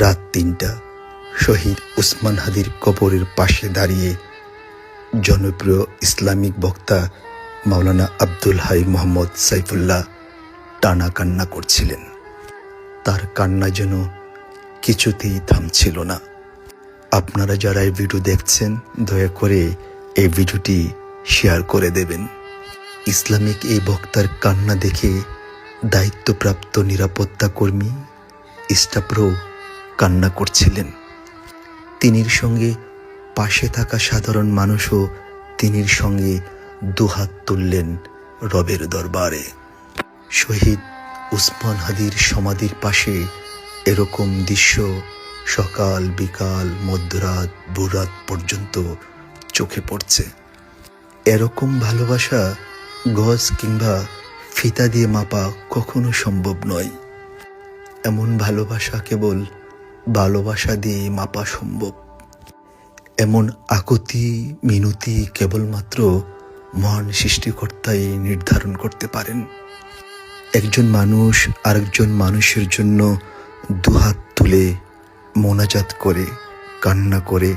রাত ৩টা শহীদ উসমান হাদির কবরের পাশে দাঁড়িয়ে জনপ্রিয় ইসলামিক বক্তা মাওলানা আব্দুল হাই মোহাম্মদ সাইফুল্লাহ টানা কান্না করছিলেন। তার কান্না যেন কিছুতেই থামছিল না। আপনারা যারা এই ভিডিও দেখছেন, দয়া করে এই ভিডিওটি শেয়ার করে দেবেন। ইসলামিক এই বক্তার কান্না দেখে দায়িত্বপ্রাপ্ত নিরাপত্তা কর্মী স্টাফরাও কান্না করছিলেন। তিনির সঙ্গে পাশে থাকা সাধারণ মানুষও তিনির সঙ্গে দুহাত তুললেন রবের দরবারে। শহীদ উসমান হাদির সমাধির পাশে এরকম দৃশ্য সকাল বিকাল মধ্যরাত ভোররাত পর্যন্ত চোখে পড়ছে। এরকম ভালোবাসা গজ কিংবা ফিতা দিয়ে মাপা কখনো সম্ভব নয়। এমন ভালোবাসা কেবল ভালোবাসা দিয়ে মাপা সম্ভব। এমন আকুতি মিনতি কেবলমাত্র মহান সৃষ্টিকর্তাই নির্ধারণ করতে পারেন। একজন মানুষ আরেকজন মানুষের জন্য দুহাত তুলে মোনাজাত করে কান্না করে